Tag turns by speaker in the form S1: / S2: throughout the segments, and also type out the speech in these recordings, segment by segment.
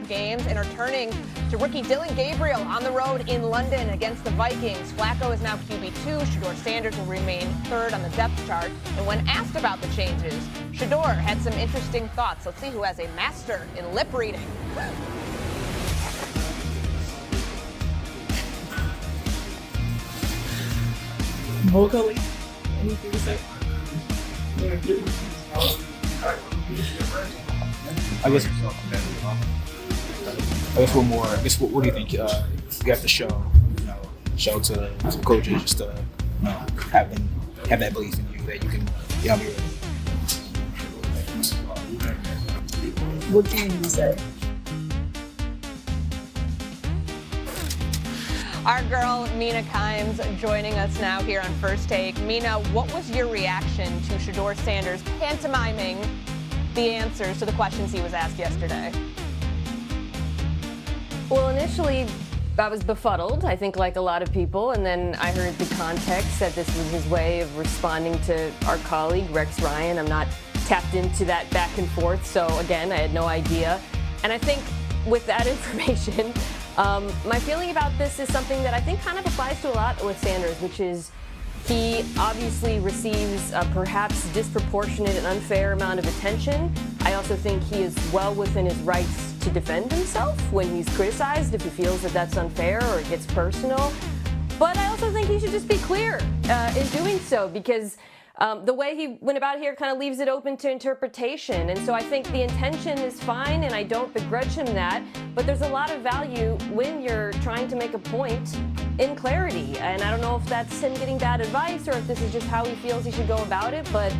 S1: 5 games and are turning to rookie Dillon Gabriel on the road in London against the Vikings. Flacco is now QB2. Shedeur Sanders will remain third on the depth chart. And when asked about the changes, Shedeur had some interesting thoughts. Let's see who has a master in lip reading.
S2: Vocally, anything to say?
S3: I guess one more. What do you think? You have to show to coaches just to have that belief in you that you can be ready.
S2: What do you need to say?
S1: Our girl, Mina Kimes, joining us now here on First Take. Mina, what was your reaction to Shedeur Sanders pantomiming the answers to the questions he was asked yesterday?
S4: Well, initially, I was befuddled, I think like a lot of people, and then I heard the context that this was his way of responding to our colleague, Rex Ryan. I'm not tapped into that back and forth, so again, I had no idea. And I think with that information, my feeling about this is something that I think kind of applies to a lot with Sanders, which is he obviously receives a perhaps disproportionate and unfair amount of attention. I also think he is well within his rights to defend himself when he's criticized, if he feels that that's unfair or it gets personal. But I also think he should just be clear in doing so, because the way he went about here kind of leaves it open to interpretation. And so I think the intention is fine, and I don't begrudge him that. But there's a lot of value when you're trying to make a point in clarity. And I don't know if that's him getting bad advice or if this is just how he feels he should go about it. But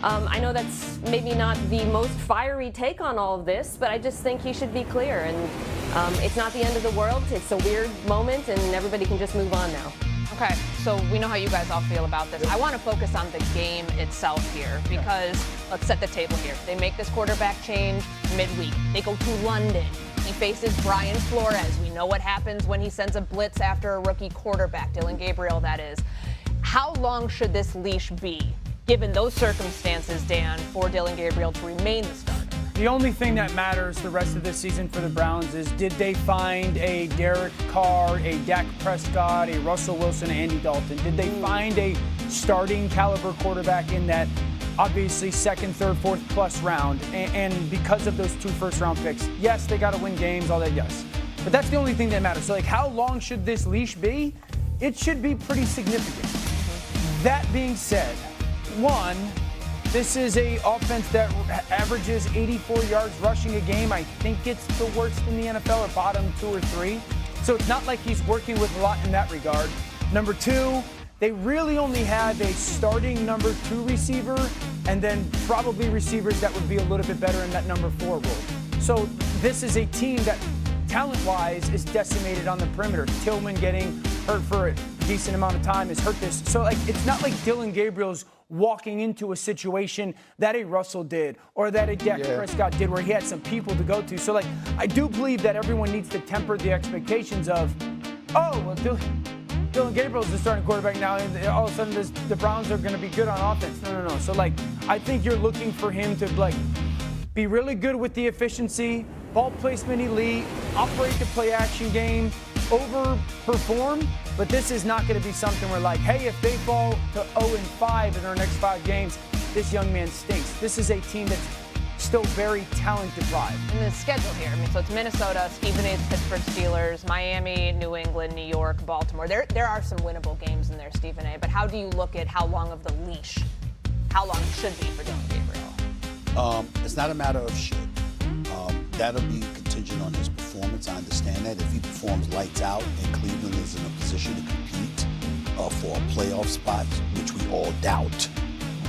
S4: I know that's maybe not the most fiery take on all of this, but I just think he should be clear. And it's not the end of the world. It's a weird moment, and everybody can just move on now.
S1: Okay, so we know how you guys all feel about this. I want to focus on the game itself here because let's set the table here. They make this quarterback change midweek. They go to London. He faces Brian Flores. We know what happens when he sends a blitz after a rookie quarterback, Dillon Gabriel, that is. How long should this leash be, given those circumstances, Dan, for Dillon Gabriel to remain the starter?
S5: The only thing that matters the rest of this season for the Browns is, did they find a Derek Carr, a Dak Prescott, a Russell Wilson, Andy Dalton? Did they find a starting caliber quarterback in that obviously second, third, fourth plus round? And because of those 2 first-round picks, yes, they got to win games, all that, yes. But that's the only thing that matters. So, how long should this leash be? It should be pretty significant. That being said, one, this is a offense that averages 84 yards rushing a game. I think it's the worst in the NFL, or bottom 2 or 3. So it's not like he's working with a lot in that regard. Number 2, they really only have a starting number 2 receiver, and then probably receivers that would be a little bit better in that number 4 role. So this is a team that talent-wise is decimated on the perimeter. Tillman getting hurt for a decent amount of time has hurt this. So it's not like Dillon Gabriel's walking into a situation that a Russell did or that a Dak Prescott did, where he had some people to go to. So I do believe that everyone needs to temper the expectations of, Dillon Gabriel's the starting quarterback now, and all of a sudden the Browns are going to be good on offense. No. So I think you're looking for him to be really good with the efficiency, ball placement elite, operate the play action game, overperform. But this is not going to be something where hey, if they fall to 0-5 in their next 5 games, this young man stinks. This is a team that's still very talent deprived.
S1: And the schedule here, so it's Minnesota, Stephen A's Pittsburgh Steelers, Miami, New England, New York, Baltimore. There are some winnable games in there, Stephen A. But how do you look at how long of the leash, how long it should be for Dillon Gabriel?
S6: It's not a matter of should. That'll be contingent on his performance. I understand that. If he performs lights out and Cleveland is in a position to compete for a playoff spot, which we all doubt,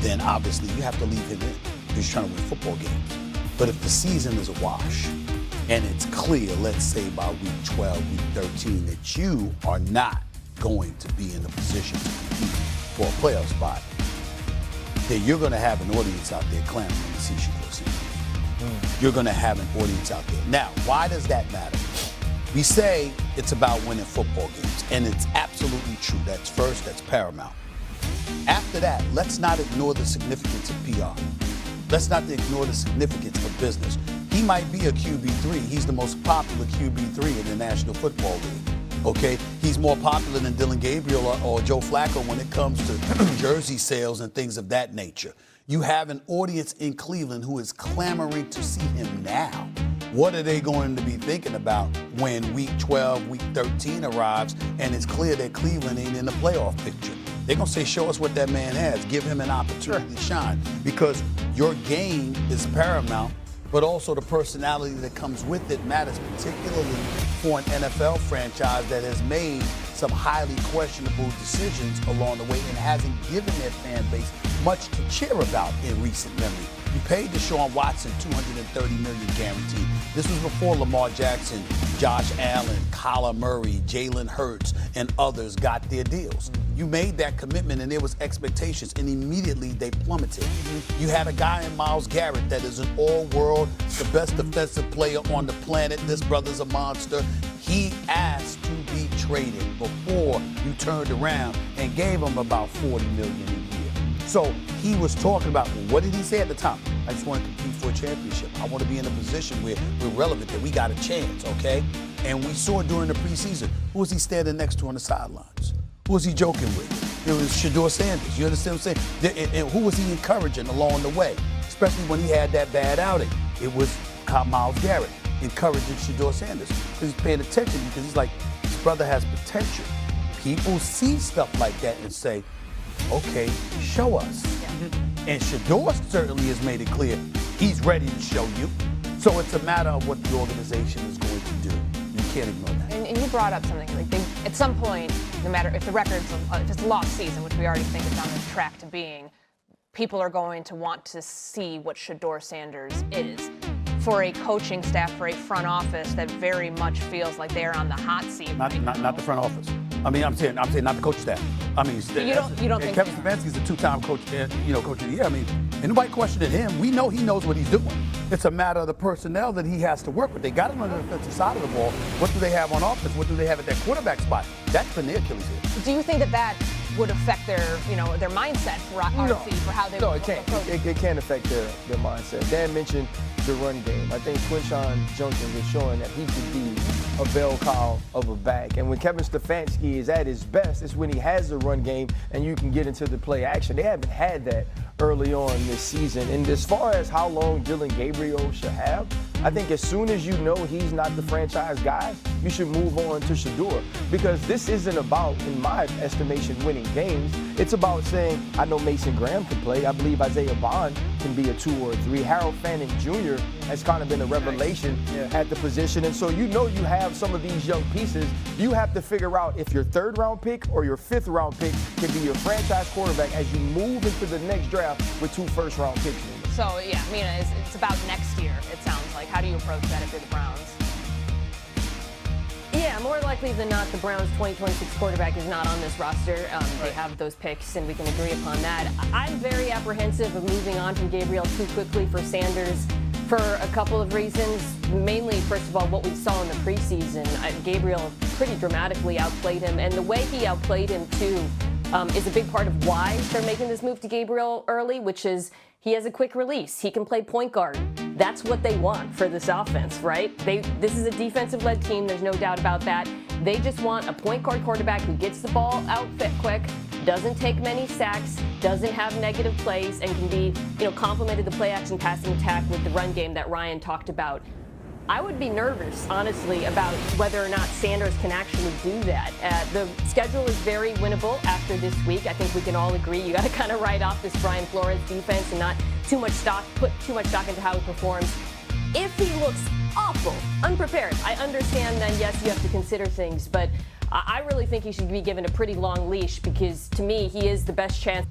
S6: then obviously you have to leave him in. He's trying to win football games. But if the season is a wash and it's clear, let's say by week 12, week 13, that you are not going to be in a position to compete for a playoff spot, then you're going to have an audience out there clamoring to see Shedeur Sanders. You're going to have an audience out there. Now, why does that matter? We say it's about winning football games, and it's absolutely true. That's first, that's paramount. After that, let's not ignore the significance of PR. Let's not ignore the significance of business. He might be a QB3. He's the most popular QB3 in the National Football League. Okay, he's more popular than Dylan Gabriel or Joe Flacco when it comes to jersey sales and things of that nature. You have an audience in Cleveland who is clamoring to see him now. What are they going to be thinking about when week 12, week 13 arrives and it's clear that Cleveland ain't in the playoff picture? They're going to say, show us what that man has. Give him an opportunity to shine, because your game is paramount, but also the personality that comes with it matters, particularly for an NFL franchise that has made some highly questionable decisions along the way and hasn't given their fan base much to cheer about in recent memory. You paid Deshaun Watson $230 million guaranteed. This was before Lamar Jackson, Josh Allen, Kyler Murray, Jalen Hurts, and others got their deals. You made that commitment and there was expectations, and immediately they plummeted. You had a guy in Myles Garrett that is an all-world, the best defensive player on the planet. This brother's a monster. He asked to be traded before you turned around and gave him about $40 million a year. So he was talking about, well, what did he say at the time? I just want to compete for a championship. I want to be in a position where we're relevant, that we got a chance, okay? And we saw during the preseason, who was he standing next to on the sidelines? Who was he joking with? It was Shedeur Sanders. You understand what I'm saying? And who was he encouraging along the way? Especially when he had that bad outing. It was Myles Garrett encouraging Shedeur Sanders, because he's paying attention, because he's like, this brother has potential. People see stuff like that and say, okay, show us. And Shedeur certainly has made it clear he's ready to show you. So it's a matter of what the organization is going to do. You can't ignore that.
S1: And you brought up something, like at some point, no matter if the record's, if it's a lost season, which we already think it's on the track to being, people are going to want to see what Shedeur Sanders is. For a coaching staff, for a front office that very much feels like they're on the hot seat.
S6: Not the front office. I mean, I'm saying not the coaching staff. I mean,
S1: you don't think
S6: Kevin Stefanski's a two-time coach, coach of the year. I mean, ain't nobody questioning him. We know he knows what he's doing. It's a matter of the personnel that he has to work with. They got him on the defensive side of the ball. What do they have on offense? What do they have at that quarterback spot? That's been their Achilles heel.
S1: Do you think that would affect their mindset for how they
S7: No, it can't. It can't affect their mindset. Dan mentioned the run game. I think Quinshon Judkins is showing that he could be a bell cow of a back. And when Kevin Stefanski is at his best, it's when he has the run game and you can get into the play action. They haven't had that early on this season. And as far as how long Dylan Gabriel should have, I think as soon as you know he's not the franchise guy, you should move on to Shedeur, because this isn't about, in my estimation, winning games. It's about saying, I know Mason Graham can play. I believe Isaiah Bond can be a 2 or a 3. Harold Fanning Jr. has kind of been a revelation at the position. And so you know you have some of these young pieces. You have to figure out if your 3rd round pick or your 5th round pick can be your franchise quarterback as you move into the next draft with 2 first round picks.
S1: So, yeah, I mean, it's about next year, it sounds like. How do you approach that if you're the Browns?
S4: Yeah, more likely than not, the Browns' 2026 quarterback is not on this roster. They have those picks, and we can agree upon that. I'm very apprehensive of moving on from Gabriel too quickly for Sanders for a couple of reasons. Mainly, first of all, what we saw in the preseason. Gabriel pretty dramatically outplayed him, and the way he outplayed him, too, is a big part of why they're making this move to Gabriel early, which is he has a quick release. He can play point guard. That's what they want for this offense, right? This is a defensive-led team. There's no doubt about that. They just want a point guard quarterback who gets the ball out quick, doesn't take many sacks, doesn't have negative plays, and can be, complemented the play-action passing attack with the run game that Ryan talked about. I would be nervous, honestly, about whether or not Sanders can actually do that. The schedule is very winnable after this week. I think we can all agree. You got to kind of write off this Brian Flores defense and not put too much stock into how he performs. If he looks awful, unprepared, I understand then, yes, you have to consider things, but I really think he should be given a pretty long leash, because to me, he is the best chance